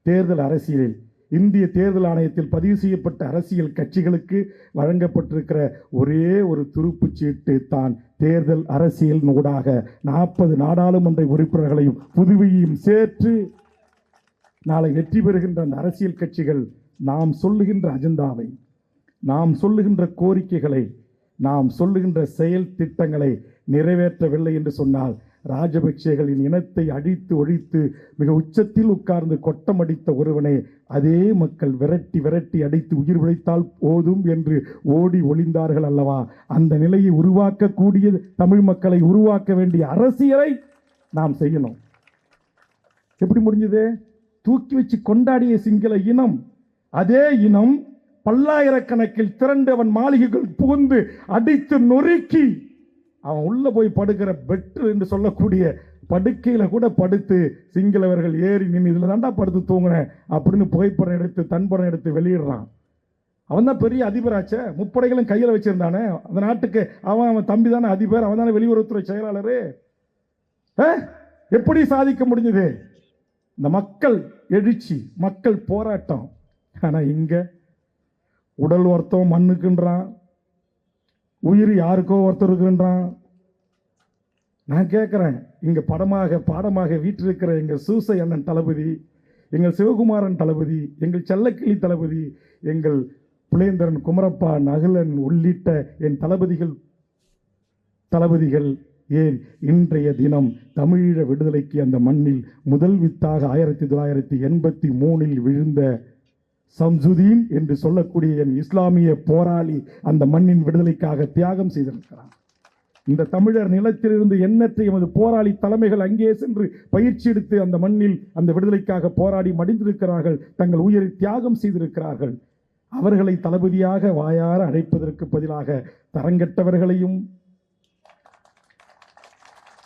தேர்தல் அரசியலில் இந்திய தேர்தல் ஆணையத்தில் பதிவு செய்யப்பட்ட அரசியல் கட்சிகளுக்கு வழங்கப்பட்டிருக்கிற ஒரே ஒரு துருப்புச் சீட்டு தான் தேர்தல் அரசியல் ஊடாக 40 நாடாளுமன்ற உறுப்பினர்களையும் புதுவையையும் சேர்த்து நாளை வெற்றி பெறுகின்ற அந்த அரசியல் கட்சிகள் நாம் சொல்லுகின்ற அஜெண்டாவை, நாம் சொல்லுகின்ற கோரிக்கைகளை, நாம் சொல்லுகின்ற செயல் திட்டங்களை நிறைவேற்றவில்லை என்று சொன்னால் ராஜபக்சேகளின் இனத்தை அழித்து ஒழித்து மிக உச்சத்தில் உட்கார்ந்து கொட்டமடித்த ஒருவனை அதே மக்கள் விரட்டி விரட்டி அடித்து உயிர் பிழைத்தால் போதும் என்று ஓடி ஒளிந்தார்கள் அல்லவா? அந்த நிலையை உருவாக்கக்கூடிய தமிழ் மக்களை உருவாக்க வேண்டிய அரசியலை நாம் செய்யணும். எப்படி முடிஞ்சது? தூக்கி வச்சு கொண்டாடிய சிங்கள இனம், அதே இனம் பல்லாயிரக்கணக்கில் திரண்டு அவன் மாளிகைகள் புகுந்து அடித்து நொறுக்கி அவன் உள்ள போய் படுக்கிற பெட்ரு என்று சொல்லக்கூடிய படுக்கையில கூட படுத்து சிங்களவர்கள் ஏறி நின்று இதுல தாண்டா படுத்து தூங்கினேன் அப்படின்னு புகைப்படம் எடுத்து தன்படம் எடுத்து வெளியிடுறான். அவன் தான் பெரிய அதிபராச்ச, முப்படைகளும் கையில் வச்சிருந்தானே அந்த நாட்டுக்கு. அவன் தம்பி தானே அதிபர், அவன் தானே வெளியுறவுத்துறை செயலாளரு. எப்படி சாதிக்க முடிஞ்சது? இந்த மக்கள் எழுச்சி, மக்கள் போராட்டம். ஆனா இங்க உடல் ஒருத்தம் மண்ணுக்குன்றான், உயிர் யாருக்கோ ஒருத்தருக்குன்றான். நான் கேட்கிறேன், இங்க பாடமாக வீட்டில் இருக்கிற எங்கள் சூசை அண்ணன் தளபதி, எங்கள் சிவகுமாரன் தளபதி, எங்கள் செல்லக்கிளி தளபதி, எங்கள் புலேந்திரன், குமரப்பா, நகுலன் உள்ளிட்ட என் தளபதிகள் ஏன் இன்றைய தினம் தமிழீழ விடுதலைக்கு அந்த மண்ணில் முதல் வித்தாக 1983 விழுந்த சம்சுதீன் என்று சொல்லக்கூடிய என் இஸ்லாமிய போராளி அந்த மண்ணின் விடுதலைக்காக தியாகம் செய்திருக்கிறார். இந்த தமிழர் நிலத்திலிருந்து எண்ணற்ற எமது போராளி தலைமைகள் அங்கே சென்று பயிற்சி எடுத்து அந்த மண்ணில் அந்த விடுதலைக்காக போராடி மடிந்திருக்கிறார்கள், தங்கள் உயிரை தியாகம் செய்திருக்கிறார்கள். அவர்களை தளபதியாக வாயார அழைப்பதற்கு பதிலாக தரங்கெட்டவர்களையும்,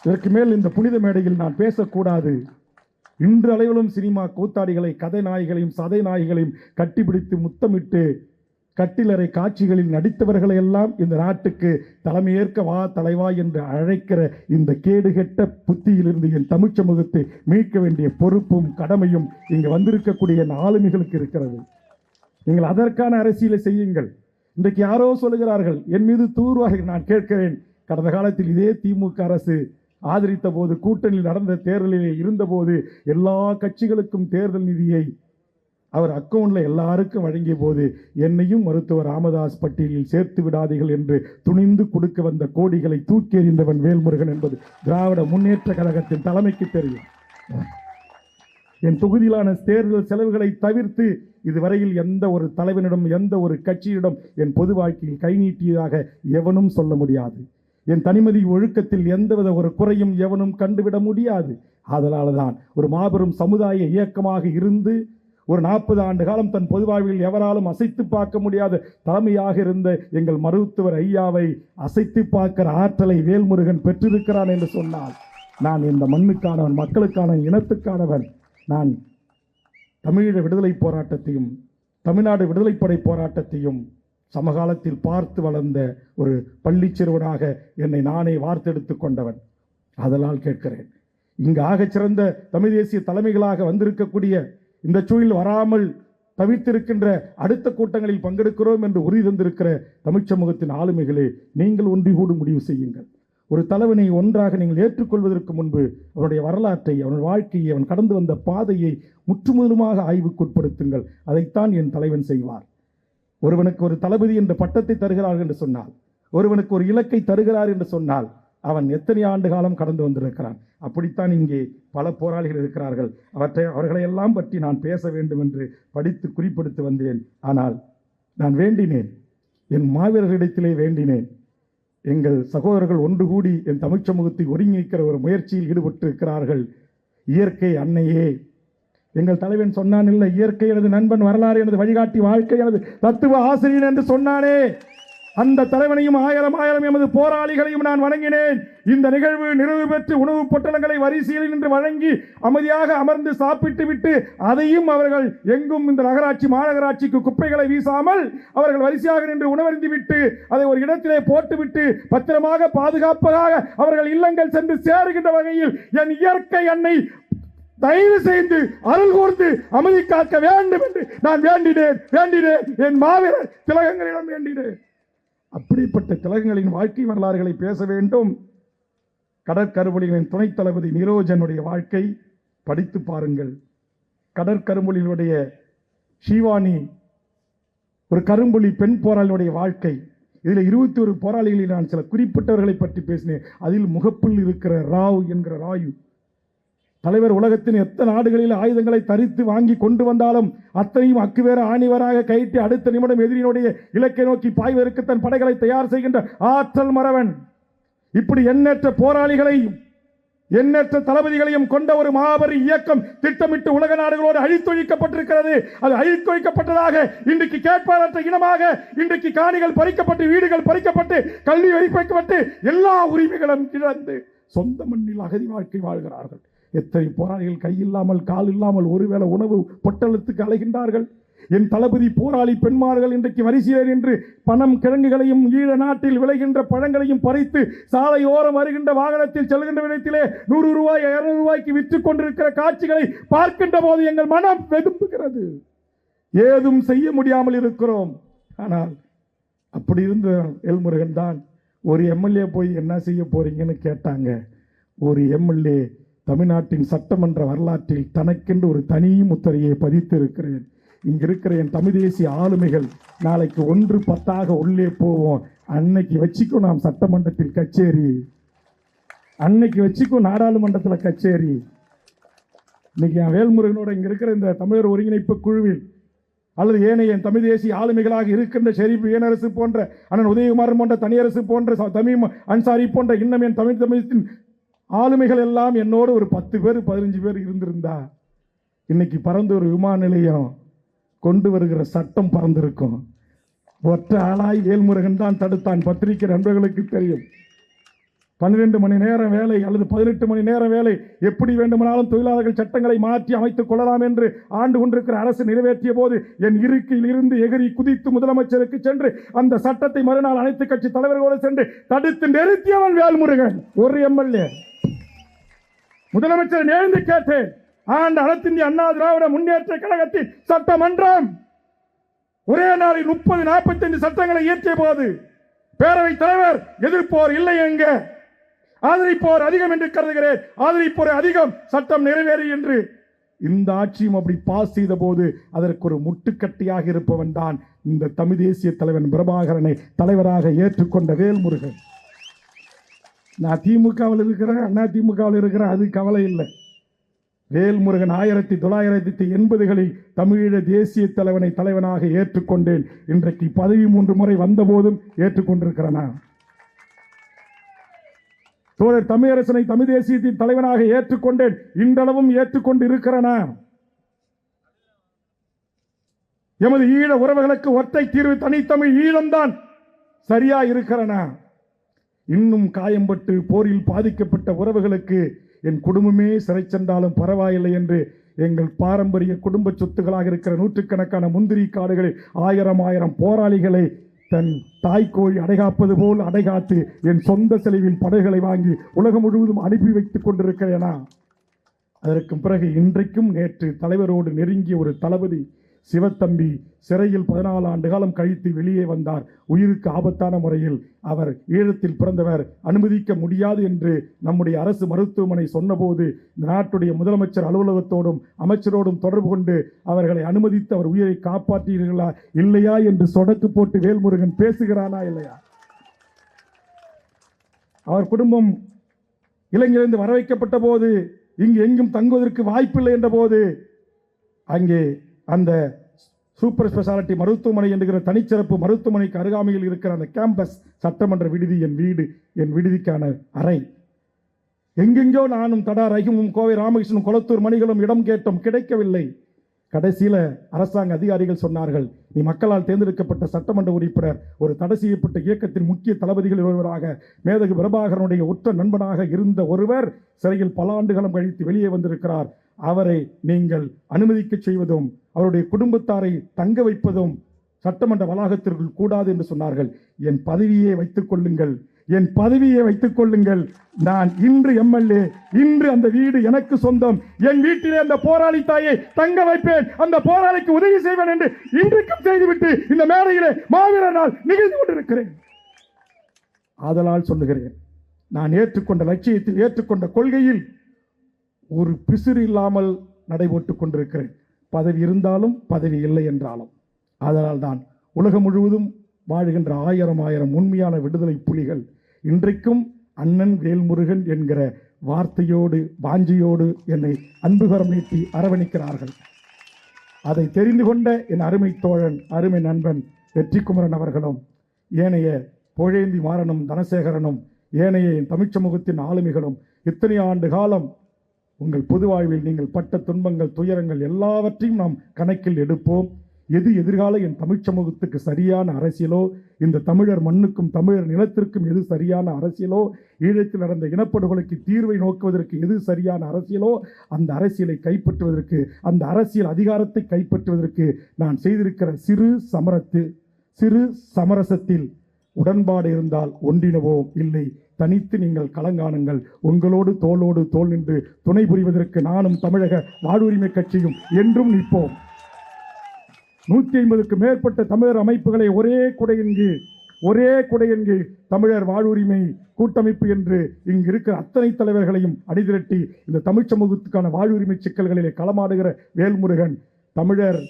இதற்கு மேல் இந்த புனித மேடையில் நான் பேசக்கூடாது. இன்று அளவிலும் சினிமா கூத்தாடிகளை, கதை நாய்களையும் சதை நாய்களையும் கட்டிப்பிடித்து முத்தமிட்டு கட்டிலறை காட்சிகளில் நடித்தவர்களை எல்லாம் இந்த நாட்டுக்கு தலைமையேற்க வா தலைவா என்று அழைக்கிற இந்த கேடுகெட்ட புத்தியிலிருந்து என் தமிழ் சமூகத்தை மீட்க வேண்டிய பொறுப்பும் கடமையும் இங்கு வந்திருக்கக்கூடிய ஆளுமைகளுக்கு இருக்கிறது. நீங்கள் அதற்கான அரசியலை செய்யுங்கள். இன்றைக்கு யாரோ சொல்லுகிறார்கள், என் மீது தூர்வார்கள். நான் கேட்கிறேன், கடந்த காலத்தில் இதே திமுக அரசு ஆதரித்த போது, கூட்டணியில் நடந்த தேர்தலிலே இருந்தபோது எல்லா கட்சிகளுக்கும் தேர்தல் நிதியை அவர் அக்கவுண்ட்ல எல்லாருக்கும் வழங்கிய போது என்னையும் மருத்துவர் ராமதாஸ் பட்டியலில் சேர்த்து விடாதீர்கள் என்று துணிந்து கொடுக்க வந்த கோடிகளை தூக்கி எறிந்தவன் வேல்முருகன் என்பது திராவிட முன்னேற்ற கழகத்தின் தலைமைக்கு தெரியும். என் தொகுதியிலான தேர்தல் செலவுகளை தவிர்த்து இதுவரையில் எந்த ஒரு தலைவனிடம், எந்த ஒரு கட்சியிடம் என் பொது வாழ்க்கையில் கை நீட்டியதாக எவனும் சொல்ல முடியாது. என் தனிமதி ஒழுக்கத்தில் எந்தவித ஒரு குறையும் எவனும் கண்டுவிட முடியாது. அதனால்தான் ஒரு மாபெரும் சமுதாய இயக்கமாக இருந்து ஒரு 40 ஆண்டு காலம் தன் பொது வாழ்வில் எவராலும் அசைத்து பார்க்க முடியாத தலைமையாக இருந்த எங்கள் மருத்துவர் ஐயாவை அசைத்து பார்க்கிற ஆற்றலை வேல்முருகன் பெற்றிருக்கிறான் என்று சொன்னால், நான் இந்த மண்ணுக்கானவன், மக்களுக்கான, இனத்துக்கானவன். நான் தமிழீழ விடுதலை போராட்டத்தையும் தமிழ்நாடு விடுதலைப்படை போராட்டத்தையும் சமகாலத்தில் பார்த்து வளர்ந்த ஒரு பள்ளி சிறுவனாக என்னை நானே வார்த்தெடுத்து கொண்டவன். அதனால் கேட்கிறேன், இங்கு ஆகச் சிறந்த தமிழ் தேசிய தலைமைகளாக வந்திருக்கக்கூடிய, இந்த சூழலில் வராமல் தவிர்த்திருக்கின்ற அடுத்த கூட்டங்களில் பங்கெடுக்கிறோம் என்று உறுதி தந்திருக்கிற தமிழ் சமூகத்தின் ஆளுமைகளே, நீங்கள் ஒன்றி கூடி முடிவு செய்யுங்கள். ஒரு தலைவனை ஒன்றாக நீங்கள் ஏற்றுக்கொள்வதற்கு முன்பு அவனுடைய வரலாற்றை, அவன் வாழ்க்கையை, அவன் கடந்து வந்த பாதையை முற்றுமுதலுமாக ஆய்வுக்குட்படுத்துங்கள். அதைத்தான் என் தலைவன் செய்வார். ஒருவனுக்கு ஒரு தளபதி என்ற பட்டத்தை தருகிறார்கள் என்று சொன்னால், ஒருவனுக்கு ஒரு இலக்கை தருகிறார் என்று சொன்னால், அவன் எத்தனை ஆண்டு காலம் கடந்து வந்திருக்கிறான். அப்படித்தான் இங்கே பல போராளிகள் இருக்கிறார்கள். அவர்களையெல்லாம் பற்றி நான் பேச வேண்டும் என்று படித்து குறிப்பிடுத்து வந்தேன். ஆனால் நான் வேண்டினேன், என் மாவீரர்களிடத்திலே வேண்டினேன், எங்கள் சகோதரர்கள் ஒன்று கூடி என் தமிழ் சமூகத்தை ஒருங்கிணைக்கிற ஒரு முயற்சியில் ஈடுபட்டு இருக்கிறார்கள். இயற்கை அன்னையே, எங்கள் தலைவன் சொன்னான் இல்லை, இயற்கை எனது நண்பன், வரலாறு எனது வழிகாட்டி, வாழ்க்கை எனது தத்துவ ஆசிரியர் என்று சொன்னானே, அந்த தலைவனையும் ஆயிரம் எமது போராளிகளையும் நான் வணங்கினேன். இந்த நிகழ்வு நிறைவு பெற்று உணவு பொட்டலங்களை வரிசையில் நின்று வழங்கி அமைதியாக அமர்ந்து சாப்பிட்டு விட்டு அதையும் அவர்கள் எங்கும் இந்த நகராட்சி மாநகராட்சிக்கு குப்பைகளை வீசாமல் அவர்கள் வரிசையாக நின்று உணவருந்தி விட்டு அதை ஒரு இடத்திலே போட்டுவிட்டு பத்திரமாக பாதுகாப்பதாக அவர்கள் இல்லங்கள் சென்று சேருகின்ற வகையில் என் இயற்கை அன்னை தயவு செய்து அருள் கூர்ந்து அமைதி காக்க வேண்டும் என்று நான் வேண்டினேன் என் மாவீரர் திலகங்களிடம் வேண்டினேன். அப்படிப்பட்ட திலகங்களின் வாழ்க்கை வரலாறுகளை பேச வேண்டும். கடற்கரும்புலிகளின் துணைத் தளபதி நிரோஜனுடைய வாழ்க்கை படித்து பாருங்கள். கடற்கரும்புலிகளுடைய ஷீவானி, ஒரு கரும்புலி பெண் போராளியுடைய வாழ்க்கை. இதில் 21 போராளிகளில் நான் சில குறிப்பிட்டவர்களை பற்றி பேசினேன். அதில் முகப்பில் இருக்கிற ராவ் என்கிற ராயு தலைவர் உலகத்தின் எத்தனை நாடுகளில் ஆயுதங்களை தரித்து வாங்கி கொண்டு வந்தாலும் அத்தனையும் அக்குவேற ஆணிவராக கைட்டி அடுத்த நிமிடம் எதிரினுடைய இலக்கை நோக்கி பாய்வதற்கு தன் படைகளை தயார் செய்கின்ற ஆற்றல் மறவன். இப்படி எண்ணற்ற போராளிகளையும் எண்ணற்ற தளபதிகளையும் கொண்ட ஒரு மாபெரும் இயக்கம் திட்டமிட்டு உலக நாடுகளோடு அழித்தொழிக்கப்பட்டிருக்கிறது. அது அழித்தொழிக்கப்பட்டதாக இன்றைக்கு கேட்பாரற்ற இனமாக இன்றைக்கு காணிகள் பறிக்கப்பட்டு, வீடுகள் பறிக்கப்பட்டு, கல்வி வைக்கப்பட்டு, எல்லா உரிமைகளும் இழந்து சொந்த மண்ணில் அகதி வாழ்க்கை வாழ்கிறார்கள். எத்தனை போராளிகள் கையில்லாமல் கால் இல்லாமல் ஒருவேளை உணவு பொட்டலத்துக்கு அலைகின்றார்கள். என் தளபதி போராளி பெண்மார்கள் இன்றைக்கு வரிசையில் நின்று பணம் கிழங்குகளையும் ஈழ நாட்டில் விளைகின்ற பழங்களையும் பறித்து சாலையோரம் வருகின்ற வாகனத்தில் செல்கின்ற விதத்திலே 100 ரூபாய் 200 ரூபாய்க்கு விற்று கொண்டிருக்கிற காட்சிகளை பார்க்கின்ற போது எங்கள் மனம் வெதும்புகிறது. ஏதும் செய்ய முடியாமல் இருக்கிறோம். ஆனால் அப்படி இருந்த வேல்முருகன் தான் ஒரு எம்எல்ஏ போய் என்ன செய்ய போறீங்கன்னு கேட்டாங்க. ஒரு எம்எல்ஏ தமிழ்நாட்டின் சட்டமன்ற வரலாற்றில் தனக்கென்று ஒரு தனி முத்திரையை பதித்து இருக்கிறேன். இங்க இருக்கிற என் தமிழ் தேசிய ஆளுமைகள் நாளைக்கு 1-10 உள்ளே போவோம். அன்னைக்கு வச்சுக்கும் நாம் சட்டமன்றத்தில் கச்சேரி, அன்னைக்கு வச்சுக்கும் நாடாளுமன்றத்தில் கச்சேரி. இன்னைக்கு என் வேல்முருகனோட இங்க இருக்கிற இந்த தமிழர் ஒருங்கிணைப்பு குழுவில் அல்லது ஏனைய தமிழ் தேசிய ஆளுமைகளாக இருக்கின்ற ஷெரீப் ஏனரசு போன்ற, அண்ணன் உதயகுமாரன் போன்ற, தனியரசு போன்ற, தமிழ் அன்சாரி போன்ற இன்னும் என் தமிழகத்தின் ஆளுமைகள் எல்லாம் என்னோடு ஒரு 10 பேர் 15 பேர் இருந்திருந்தா இன்னைக்கு பறந்து ஒரு விமான நிலையம் கொண்டு வருகிற சட்டம் பறந்திருக்கும். ஒற்றை ஆளாய் வேல்முருகன் தான் தடுத்தான். பத்திரிகை நண்பர்களுக்கு தெரியும். 12 மணி நேரம் வேலை அல்லது 18 மணி நேரம் வேலை எப்படி வேண்டுமானாலும் தொழிலாளர்கள் சட்டங்களை மாற்றி அமைத்துக் கொள்ளலாம் என்று ஆண்டு கொண்டிருக்கிற அரசு நிறைவேற்றிய போது என் இருக்கையில் இருந்து எகிரி குதித்து முதலமைச்சருக்கு சென்று அந்த சட்டத்தை மறுநாள் அனைத்து கட்சி தலைவர்களோடு சென்று தடுத்து நிறுத்தியவன் வேல்முருகன். ஒரு எம்எல்ஏ முதலமைச்சர் நேர்ந்து கேட்டேன். ஆண்டு அனைத்து இந்திய அண்ணா திராவிட முன்னேற்ற கழகத்தின் சட்டமன்றம் ஒரே நாளில் 30-45 சட்டங்களை இயற்றிய போது பேரவைத் தலைவர் எதிர்ப்போர் இல்லை எங்க, ஆதரிப்போர் அதிகம் என்று கருதுகிறேன், ஆதரிப்போர் அதிகம், சட்டம் நிறைவேறி என்று இந்த ஆட்சியும் அப்படி பாஸ் செய்த போது அதற்கு ஒரு முட்டுக்கட்டியாக இருப்பவன் தான் இந்த தமிழ் தேசிய தலைவன் பிரபாகரனை தலைவராக ஏற்றுக்கொண்ட வேல்முருகன். நான் திமுகவில் இருக்கிறேன், அண்ணா திமுகவில் இருக்கிறேன், அது கவலை இல்லை. வேல்முருகன் 1980களில் தமிழீழ தேசிய தலைவனை தலைவனாக ஏற்றுக்கொண்டேன். இன்றைக்கு 13 முறை வந்த போதும் ஏற்றுக்கொண்டிருக்கிறேனா? தோழர் தமிழரசனை தமிழ் தேசியத்தின் தலைவனாக ஏற்றுக்கொண்டேன், இன்றளவும் ஏற்றுக்கொண்டு இருக்கிறேனா? எமது ஈழ உறவுகளுக்கு ஒற்றை தீர்வு தனித்தமிழ் ஈழம்தான் சரியா இருக்கிறேனா? இன்னும் காயம்பட்டு போரில் பாதிக்கப்பட்ட உறவுகளுக்கு என் குடும்பமே சிறை சென்றாலும் பரவாயில்லை என்று எங்கள் பாரம்பரிய குடும்ப சொத்துக்களாக இருக்கிற நூற்றுக்கணக்கான முந்திரி காடுகளில் 1000 போராளிகளை தன் தாய்க்கோழி அடைகாப்பது போல் அடைகாத்து என் சொந்த செலவில் படைகளை வாங்கி உலகம் முழுவதும் அனுப்பி வைத்துக் கொண்டிருக்கிறேனா? அதற்கு பிறகு இன்றைக்கும் நேற்று தலைவரோடு நெருங்கிய ஒரு தளபதி சிவத்தம்பி சிறையில் 14 ஆண்டு காலம் கழித்து வெளியே வந்தார். உயிருக்கு ஆபத்தான முறையில். அவர் ஈழத்தில் பிறந்தவர், அனுமதிக்க முடியாது என்று நம்முடைய அரசு மருத்துவமனை சொன்னபோது இந்த நாட்டுடைய முதலமைச்சர் அலுவலகத்தோடும் அமைச்சரோடும் தொடர்பு கொண்டு அவர்களை அனுமதித்து அவர் உயிரை காப்பாற்றீர்களா இல்லையா என்று சொடக்கு போட்டு வேல்முருகன் பேசுகிறானா இல்லையா? அவர் குடும்பம் இலங்கையிலிருந்து வர வைக்கப்பட்ட போது இங்கு எங்கும் தங்குவதற்கு வாய்ப்பில்லை என்ற போது அங்கே அந்த சூப்பர் ஸ்பெஷாலிட்டி மருத்துவமனை என்கிற தனிச்சிறப்பு மருத்துவமனைக்கு அருகாமையில் இருக்கிற அந்த கேம்பஸ் சட்டமன்ற விடுதி என் வீடு, என் விடுதிக்கான அறை. எங்கெங்கோ நானும் தடா ரஹீமும் கோவை ராமகிருஷ்ணன் குளத்தூர் மணிகளும் இடம் கேட்டோம், கிடைக்கவில்லை. கடைசியில் அரசாங்க அதிகாரிகள் சொன்னார்கள், நீ மக்களால் தேர்ந்தெடுக்கப்பட்ட சட்டமன்ற உறுப்பினர், ஒரு தடை செய்யப்பட்ட இயக்கத்தின் முக்கிய தளபதிகளில் ஒருவராக மேதகு பிரபாகரனுடைய உற்ற நண்பனாக இருந்த ஒருவர் சிறையில் பல ஆண்டுகளும் கழித்து வெளியே வந்திருக்கிறார். அவரை நீங்கள் அனுமதிக்க செய்வதும் அவருடைய குடும்பத்தாரை தங்க வைப்பதும் சட்டமன்ற வளாகத்திற்குள் கூடாது என்று சொன்னார்கள். என் பதவியை வைத்துக் கொள்ளுங்கள், என் பதவியை வைத்துக் கொள்ளுங்கள். நான் இன்று எம்எல்ஏ, இன்று அந்த வீடு எனக்கு சொந்தம். என் வீட்டிலே அந்த போராளி தாயை தங்க வைப்பேன், அந்த போராளிக்கு உதவி செய்வேன் என்று இன்றைக்கும் செய்துவிட்டு இந்த மேடையிலே மாவீரர் நாள் நிகழ்ந்து கொண்டிருக்கிறேன். ஆதலால் சொல்லுகிறேன், நான் ஏற்றுக்கொண்ட லட்சியத்தில், ஏற்றுக்கொண்ட கொள்கையில் ஒரு பிசிறு இல்லாமல் நடைபோட்டுக் கொண்டிருக்கிறேன். பதவி இருந்தாலும் பதவி இல்லை என்றாலும். அதனால் தான் உலகம் முழுவதும் வாழ்கின்ற ஆயிரம் உண்மையான விடுதலை புலிகள் இன்றைக்கும் அண்ணன் வேல்முருகன் என்கிற வார்த்தையோடு வாஞ்சியோடு என்னை அன்புகரம் நீட்டி அரவணைக்கிறார்கள். அதை தெரிந்து கொண்ட என் அருமை தோழன், அருமை நண்பன் வெற்றிக்குமரன் அவர்களும், ஏனைய புகழேந்தி மாறனும் தனசேகரனும், ஏனைய என் தமிழ் சமூகத்தின் ஆளுமைகளும், இத்தனை ஆண்டு காலம் உங்கள் பொது வாழ்வில் நீங்கள் பட்ட துன்பங்கள், துயரங்கள் எல்லாவற்றையும் நாம் கணக்கில் எடுப்போம். எது எதிர்கால என் தமிழ் சமூகத்துக்கு சரியான அரசியலோ, இந்த தமிழர் மண்ணுக்கும் தமிழர் நிலத்திற்கும் எது சரியான அரசியலோ, ஈழத்தில் நடந்த இனப்படுகொலைக்கு தீர்வை நோக்குவதற்கு எது சரியான அரசியலோ, அந்த அரசியலை கைப்பற்றுவதற்கு, அந்த அரசியல் அதிகாரத்தை கைப்பற்றுவதற்கு நான் செய்திருக்கிற சிறு சமரசத்தில் உடன்பாடு இருந்தால் ஒன்றினவோம், இல்லை தனித்து நீங்கள் களங்காணுங்கள். உங்களோடு தோளோடு தோள் நின்று துணை புரிவதற்கு நானும் தமிழக வாழ்வுரிமை கட்சியும் என்றும் நிற்போம். 150க்கும் மேற்பட்ட தமிழர் அமைப்புகளை ஒரே குடையின் கீழ் தமிழர் வாழ்வுரிமை கூட்டமைப்பு என்று இங்கு இருக்கிற அத்தனை தலைவர்களையும் அணிதிரட்டி இந்த தமிழ் சமூகத்துக்கான வாழ்வுரிமை சிக்கல்களிலே களமாடுகிற வேல்முருகன், தமிழர்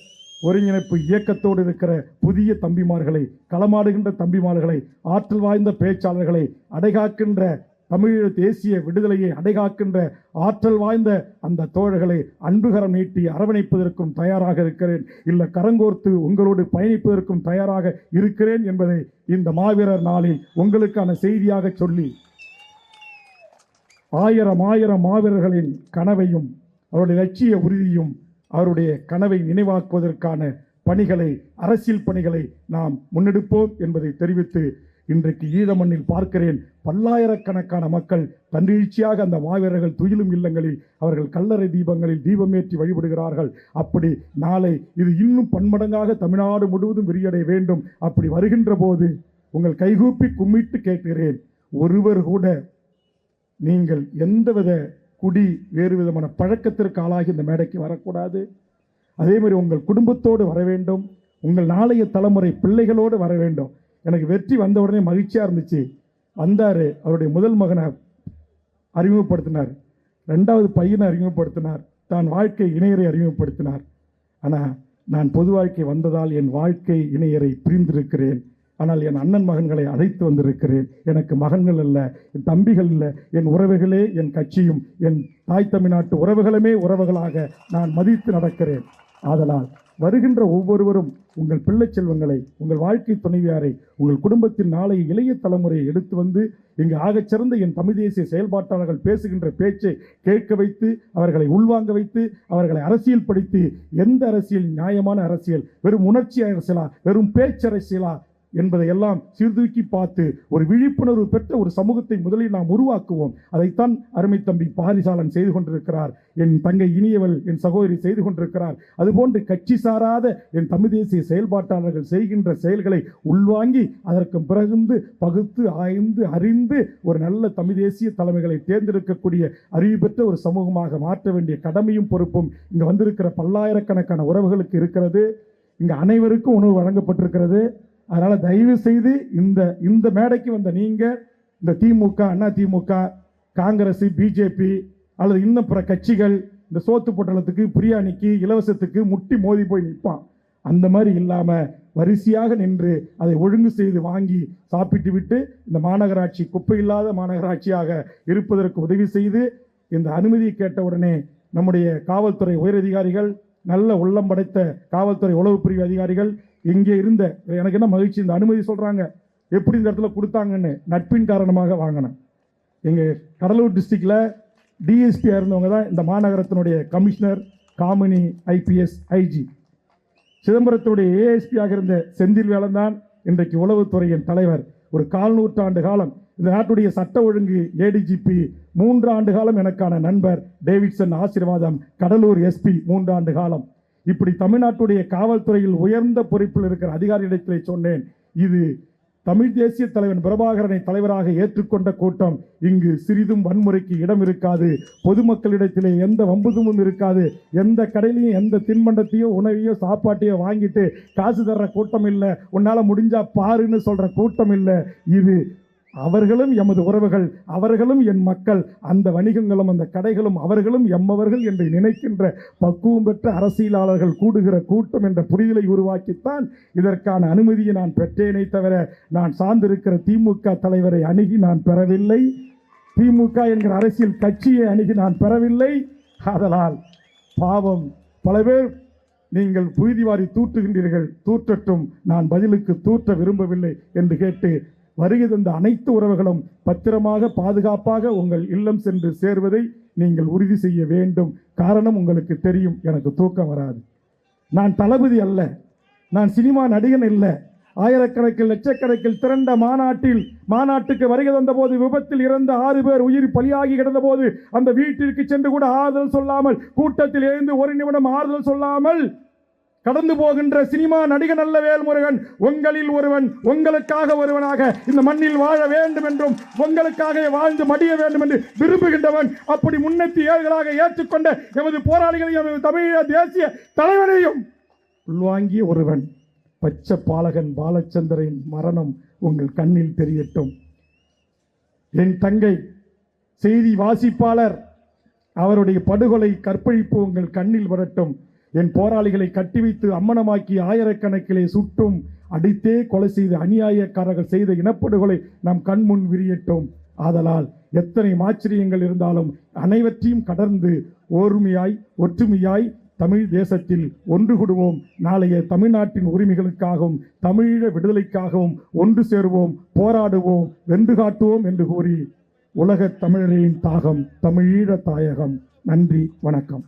ஒருங்கிணைப்பு இயக்கத்தோடு இருக்கிற புதிய தம்பிமார்களை, களமாடுகின்ற தம்பிமார்களை, ஆற்றல் வாய்ந்த பேச்சாளர்களை, அடைகாக்கின்ற தமிழ் தேசிய விடுதலையை அடைகாக்கின்ற ஆற்றல் வாய்ந்த அந்த தோழர்களை அன்புகரம் நீட்டி அரவணைப்பதற்கும் தயாராக இருக்கிறேன், இல்லை கரங்கோர்த்து உங்களோடு பயணிப்பதற்கும் தயாராக இருக்கிறேன் என்பதை இந்த மாவீரர் நாளில் உங்களுக்கான செய்தியாக சொல்லி, ஆயிரம் மாவீரர்களின் கனவையும் அவருடைய லட்சிய உறுதியும் அவருடைய கனவை நினைவாக்குவதற்கான பணிகளை, அரசியல் பணிகளை நாம் முன்னெடுப்போம் என்பதை தெரிவித்து, இன்றைக்கு ஈழ மண்ணில் பார்க்கிறேன், பல்லாயிரக்கணக்கான மக்கள் தன்னெழுச்சியாக அந்த மாவீரர்கள் துயிலும் இல்லங்களில் அவர்கள் கல்லறை தீபங்களில் தீபமேற்றி வழிபடுகிறார்கள். அப்படி நாளை இது இன்னும் பன்மடங்காக தமிழ்நாடு முழுவதும் விரியடைய வேண்டும். அப்படி வருகின்ற போது உங்கள் கைகூப்பி கும்பிட்டு கேட்கிறேன், ஒருவர் கூட நீங்கள் எந்தவித குடி வேறு விதமான பழக்கத்திற்கு ஆளாகி இந்த மேடைக்கு வரக்கூடாது. அதே மாதிரி உங்கள் குடும்பத்தோடு வர வேண்டும், உங்கள் நாளைய தலைமுறை பிள்ளைகளோடு வர வேண்டும். எனக்கு வெற்றி வந்த உடனே மகிழ்ச்சியாக இருந்துச்சு. வந்தார், அவருடைய முதல் மகனை அறிமுகப்படுத்தினார், 2வது பையனை அறிமுகப்படுத்தினார், தான் வாழ்க்கை இணையரை அறிமுகப்படுத்தினார். ஆனால் நான் பொது வாழ்க்கை வந்ததால் என் வாழ்க்கை இணையரை பிரிந்திருக்கிறேன். ஆனால் என் அண்ணன் மகன்களை அழைத்து வந்திருக்கிறேன். எனக்கு மகன்கள் அல்ல, என் தம்பிகள் இல்லை, என் உறவுகளே என் கட்சியும் என் தாய் தமிழ்நாட்டு உறவுகளுமே உறவுகளாக நான் மதித்து நடக்கிறேன். ஆதலால் வருகின்ற ஒவ்வொருவரும் உங்கள் பிள்ளை செல்வங்களை, உங்கள் வாழ்க்கை துணைவியாரை, உங்கள் குடும்பத்தின் நாளைய இளைய தலைமுறையை எடுத்து வந்து இங்கு ஆகச்சிறந்த என் தமிழ் தேசிய செயல்பாட்டாளர்கள் பேசுகின்ற பேச்சை கேட்க வைத்து, அவர்களை உள்வாங்க வைத்து, அவர்களை அரசியல் படுத்தி, எந்த அரசியல் நியாயமான அரசியல், வெறும் உணர்ச்சி அரசியலா, வெறும் பேச்சரசியலா என்பதையெல்லாம் சீர்தூக்கி பார்த்து ஒரு விழிப்புணர்வு பெற்ற ஒரு சமூகத்தை முதலில் நாம் உருவாக்குவோம். அதைத்தான் அருமை தம்பி பாரிசாலன் செய்து கொண்டிருக்கிறார், என் தங்கை இனியவள், என் சகோதரி செய்து கொண்டிருக்கிறார். அதுபோன்று கட்சி சாராத என் தமிழ் தேசிய செயல்பாட்டாளர்கள் செய்கின்ற செயல்களை உள்வாங்கி அதற்கு பிறகு பகுத்து ஆய்ந்து அறிந்து ஒரு நல்ல தமிழ் தேசிய தலைமைகளை தேர்ந்தெடுக்கக்கூடிய அறிவு பெற்ற ஒரு சமூகமாக மாற்ற வேண்டிய கடமையும் பொறுப்பும் இங்கு வந்திருக்கிற பல்லாயிரக்கணக்கான உறவுகளுக்கு இருக்கிறது. இங்க அனைவருக்கும் உணவு வழங்கப்பட்டிருக்கிறது. அதனால தயவு செய்து இந்த மேடைக்கு வந்த நீங்க இந்த திமுக, அண்ணா திமுக, காங்கிரஸ், பிஜேபி அல்லது இன்னும் பிற கட்சிகள் இந்த சோத்து பொட்டலத்துக்கு, பிரியாணிக்கு, இலவசத்துக்கு முட்டி மோதி போய் நிற்பான். அந்த மாதிரி இல்லாம வரிசையாக நின்று அதை ஒழுங்கு செய்து வாங்கி சாப்பிட்டு விட்டு இந்த மாநகராட்சி குப்பை இல்லாத மாநகராட்சியாக இருப்பதற்கு உதவி செய்து இந்த அனுமதியை கேட்டவுடனே நம்முடைய காவல்துறை உயரதிகாரிகள், நல்ல உள்ளம் படைத்த காவல்துறை உளவு பிரிவு அதிகாரிகள் இங்கே இருந்த, எனக்கு என்ன மகிழ்ச்சி, இந்த அனுமதி சொல்றாங்க எப்படி இந்த இடத்துல கொடுத்தாங்கன்னு, நட்பின் காரணமாக வாங்கினேன். எங்க கடலூர் டிஸ்ட்ரிக்ட்ல டிஎஸ்பியா இருந்தவங்க தான் இந்த மாநகரத்தினுடைய கமிஷனர், காமினி ஐபிஎஸ் ஐஜி. சிதம்பரத்துடைய ஏஎஸ்பியாக இருந்த செந்தில் வேலன் தான் இன்றைக்கு உளவுத்துறையின் தலைவர். ஒரு 4 நூற்றாண்டு காலம் இந்த நாட்டுடைய சட்ட ஒழுங்கு ஏடிஜிபி, 3 ஆண்டு காலம் எனக்கான நண்பர் டேவிட்சன் ஆசீர்வாதம், கடலூர் எஸ்பி 3 ஆண்டு காலம். இப்படி தமிழ்நாட்டுடைய காவல்துறையில் உயர்ந்த பொறுப்பில் இருக்கிற அதிகாரிகளிடத்திலே சொன்னேன், இது தமிழ் தேசிய தலைவன் பிரபாகரனை தலைவராக ஏற்றுக்கொண்ட கூட்டம். இங்கு சிறிதும் வன்முறைக்கு இடம் இருக்காது. பொதுமக்களிடத்திலே எந்த வம்புதுமும் இருக்காது. எந்த கடையிலையும் எந்த தின்பண்டத்தையோ உணவையோ சாப்பாட்டையோ வாங்கிட்டு காசு தர்ற கூட்டம் இல்லை. உன்னால முடிஞ்சா பாருன்னு சொல்ற கூட்டம் இல்லை. இது அவர்களும் எமது உறவுகள், அவர்களும் என் மக்கள், அந்த வணிகங்களும் அந்த கடைகளும் அவர்களும் எம்மவர்கள் என்று நினைக்கின்ற பக்குவம் பெற்ற அரசியலாளர்கள் கூடுகிற கூட்டம் என்ற புரிதலை உருவாக்கித்தான் இதற்கான அனுமதியை நான் பெற்றேனே தவிர நான் சார்ந்திருக்கிற திமுக தலைவரை அணுகி நான் பெறவில்லை. திமுக என்கிற அரசியல் கட்சியை அணுகி நான் பெறவில்லை. ஆதலால் பாவம் பல பேர் நீங்கள் புழுதிவாரி தூற்றுகின்றீர்கள், தூற்றட்டும், நான் பதிலுக்கு தூற்ற விரும்பவில்லை என்று கேட்டு வருகை தந்த அனைத்து உறவுகளும் பத்திரமாக பாதுகாப்பாக உங்கள் இல்லம் சென்று சேர்வதை நீங்கள் உறுதி செய்ய வேண்டும். காரணம் உங்களுக்கு தெரியும், எனக்கு தூக்கம் வராது. நான் தளபதி அல்ல, நான் சினிமா நடிகன் இல்லை. ஆயிரக்கணக்கில் லட்சக்கணக்கில் திரண்ட மாநாட்டுக்கு வருகை தந்த போது விபத்தில் இறந்த 6 பேர் உயிர் பலியாகி கிடந்த போது அந்த வீட்டிற்கு சென்று கூட ஆறுதல் சொல்லாமல், கூட்டத்தில் எழுந்து ஒரு நிமிடம் ஆறுதல் சொல்லாமல் கடந்து போகின்ற சினிமா நடிகன் அல்ல வேல்முருகன். உங்களில் ஒருவன், உங்களுக்காக ஒருவனாக இந்த மண்ணில் வாழ வேண்டும் என்றும் உங்களுக்காக வாழ்ந்து மடிய வேண்டும் என்று விரும்புகின்றவன். அப்படி முன்னெத்தி ஏழ்களாக ஏற்றுக்கொண்ட எமது போராளிகளையும் எமது தமிழக தேசிய தலைவனையும் உள்வாங்கிய ஒருவன். பச்சை பாலகன் பாலச்சந்திரன் மரணம் உங்கள் கண்ணில் தெரியட்டும். என் தங்கை செய்தி வாசிப்பாளர் அவருடைய படுகொலை கற்பழிப்பு உங்கள் கண்ணில் வரட்டும். என் போராளிகளை கட்டி வைத்து அம்மனமாக்கி ஆயிரக்கணக்கிலே சுட்டும் அடித்தே கொலை செய்த அநியாயக்காரர்கள் செய்த இனப்படுகொலை நம் கண்முன் விரியட்டும். ஆதலால் எத்தனை ஆச்சரியங்கள் இருந்தாலும் அனைவற்றையும் கடந்து ஓர்மையாய் ஒற்றுமையாய் தமிழ் தேசத்தில் ஒன்று கூடுவோம். நாளைய தமிழ்நாட்டின் உரிமைகளுக்காகவும் தமிழீழ விடுதலைக்காகவும் ஒன்று சேருவோம், போராடுவோம், வென்று காட்டுவோம் என்று கூறி உலக தமிழரின் தாகம் தமிழீழ தாயகம். நன்றி, வணக்கம்.